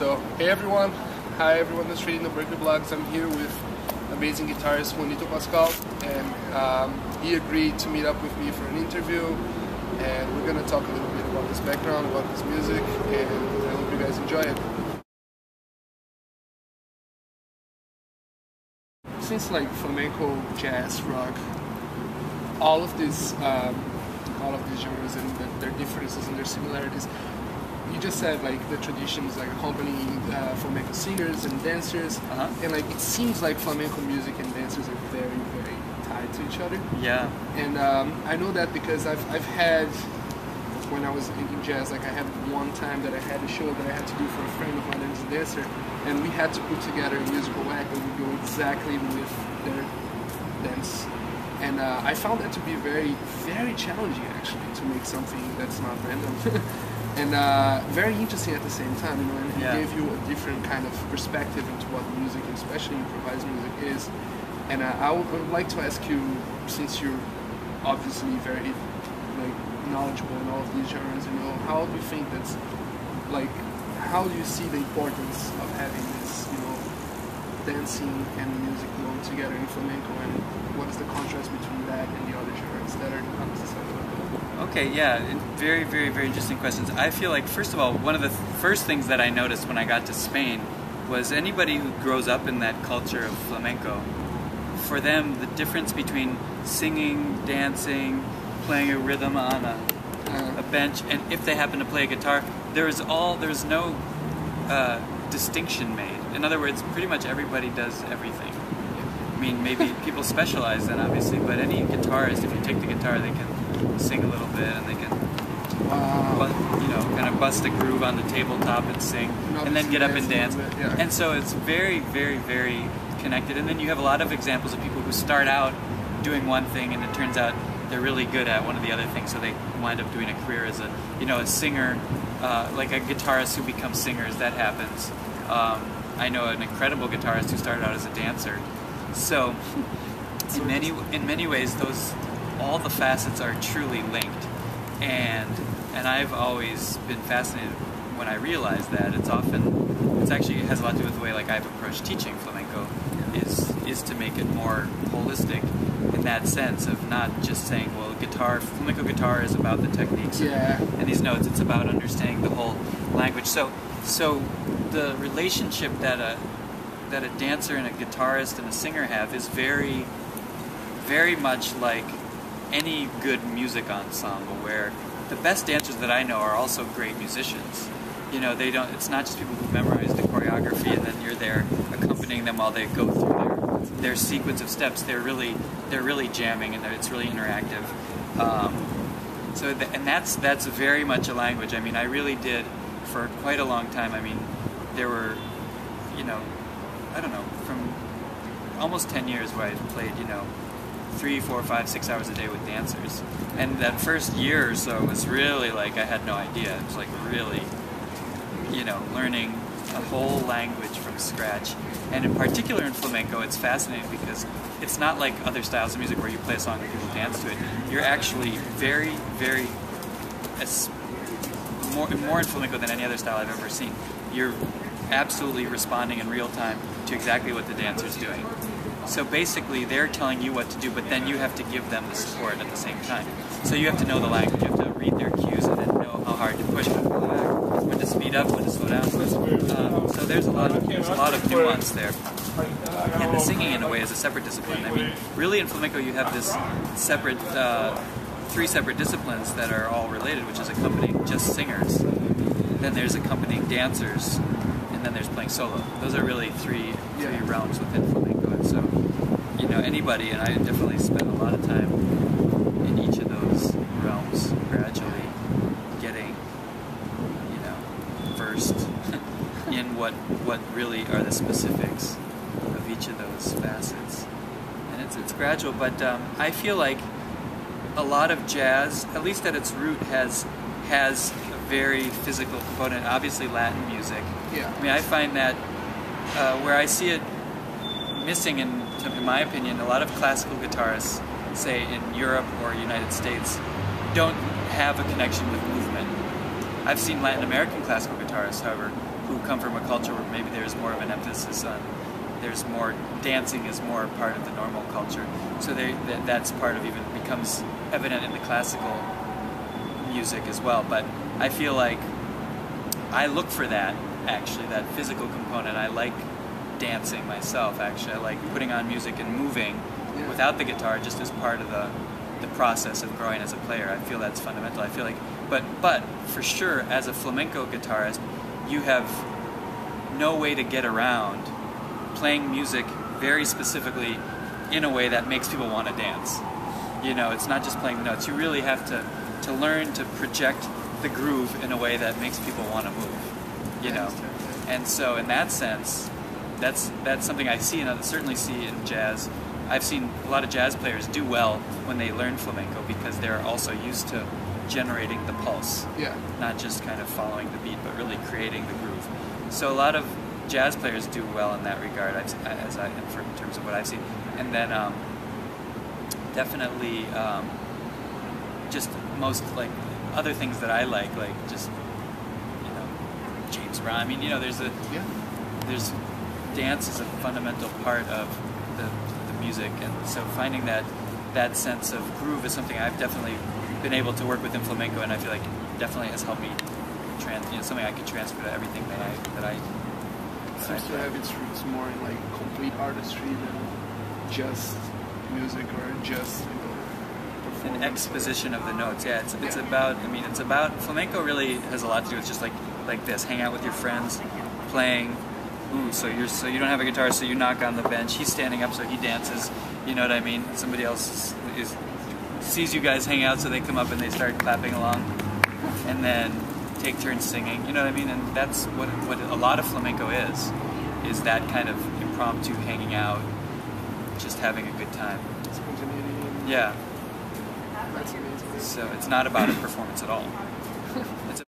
So, hey everyone, hi everyone that's reading the Berklee blogs. I'm here with amazing guitarist Juanito Pascual, and he agreed to meet up with me for an interview, and we're going to talk a little bit about his background, about his music, and I hope you guys enjoy it. Since like flamenco, jazz, rock, all of these genres and their differences and their similarities, you just said like the traditions like accompanying flamenco singers and dancers, and like it seems like flamenco music and dancers are very, very tied to each other. Yeah. And I know that because I've had, when I was in jazz, like I had one time that I had a show that I had to do for a friend of mine that is a dancer, and we had to put together a musical act that would go exactly with their dance. And I found that to be very, very challenging actually, to make something that's not random. And very interesting at the same time, you know, and it gave you a different kind of perspective into what music, and especially improvised music, is. And I would like to ask you, since you're obviously very like knowledgeable in all of these genres, you know, how do you think that's like, how do you see the importance of having this, you know, dancing and music going together in flamenco, and what is the contrast between that and the other genres that are not necessarily like that? Okay, yeah, very, very, very interesting questions. I feel like, first of all, one of the first things that I noticed when I got to Spain was anybody who grows up in that culture of flamenco, for them, the difference between singing, dancing, playing a rhythm on a bench, and if they happen to play a guitar, there's no distinction made. In other words, pretty much everybody does everything. I mean, maybe people specialize then, obviously, but any guitarist, if you take the guitar, they can sing a little bit, and they can, you know, kind of bust a groove on the tabletop and sing, and then get up and dance. And so it's very, very, very connected. And then you have a lot of examples of people who start out doing one thing, and it turns out they're really good at one of the other things, so they wind up doing a career as a, you know, a singer, like a guitarist who becomes singers. That happens. I know an incredible guitarist who started out as a dancer. So in many ways, all the facets are truly linked, and I've always been fascinated when I realize that. It actually has a lot to do with the way like I've approached teaching flamenco, is to make it more holistic in that sense of not just saying, well, flamenco guitar is about the techniques and these notes. It's about understanding the whole language. So the relationship that a dancer and a guitarist and a singer have is very, very much like any good music ensemble, where the best dancers that I know are also great musicians. You know, it's not just people who memorize the choreography and then you're there accompanying them while they go through their sequence of steps. They're really jamming, and it's really interactive. And that's very much a language. I mean, I really did for quite a long time. I mean, there were, you know, I don't know, from almost 10 years where I played, you know, 3, 4, 5, 6 hours a day with dancers. And that first year or so was really like, I had no idea. It was like really, you know, learning a whole language from scratch. And in particular in flamenco, it's fascinating because it's not like other styles of music where you play a song and people dance to it. You're actually very, very, more in flamenco than any other style I've ever seen. You're absolutely responding in real time to exactly what the dancer's doing. So basically, they're telling you what to do, but then you have to give them the support at the same time. So you have to know the language, you have to read their cues, and then know how hard to push, when to pull back, when to speed up, when to slow down. So there's a lot of nuance there. And the singing, in a way, is a separate discipline. I mean, really in flamenco, you have this separate, 3 separate disciplines that are all related, which is accompanying just singers. Then there's accompanying dancers, and then there's playing solo. Those are really three realms within flamenco. And so, you know, anybody, and I definitely spent a lot of time in each of those realms, gradually getting, you know, versed in what really are the specifics of each of those facets. And it's gradual, but I feel like a lot of jazz, at least at its root, has a very physical component. Obviously Latin music. Yeah. I mean, I find that where I see it missing, in my opinion, a lot of classical guitarists, say in Europe or United States, don't have a connection with movement. I've seen Latin American classical guitarists, however, who come from a culture where maybe there's more of an emphasis on, there's more, dancing is more part of the normal culture. So that's part of, even becomes evident in the classical music as well. But I feel like I look for that, actually, that physical component. I like dancing myself, actually. I like putting on music and moving without the guitar, just as part of the process of growing as a player. I feel that's fundamental. I feel like, but for sure, as a flamenco guitarist, you have no way to get around playing music very specifically in a way that makes people want to dance. You know, it's not just playing the notes. You really have to learn to project the groove in a way that makes people want to move. You know, and so in that sense, that's something I see, and I certainly see in jazz. I've seen a lot of jazz players do well when they learn flamenco because they're also used to generating the pulse, not just kind of following the beat, but really creating the groove. So a lot of jazz players do well in that regard, in terms of what I've seen. And then definitely just most like other things that I like just, you know, James Brown. I mean, you know, there's dance is a fundamental part of the music, and so finding that sense of groove is something I've definitely been able to work with in flamenco, and I feel like definitely has helped me something I can transfer to everything that I seems to have its roots more in like complete artistry than just music or just, you know, an exposition of the notes. Yeah, it's about, I mean, it's about, flamenco really has a lot to do with just like this, hang out with your friends, playing. Ooh, so you don't have a guitar, so you knock on the bench. He's standing up, so he dances. You know what I mean? Somebody else sees you guys hang out, so they come up and they start clapping along, and then take turns singing. You know what I mean? And that's what a lot of flamenco is that kind of impromptu hanging out, just having a good time. Spontaneity. Yeah. That's amazing. So it's not about a performance at all. It's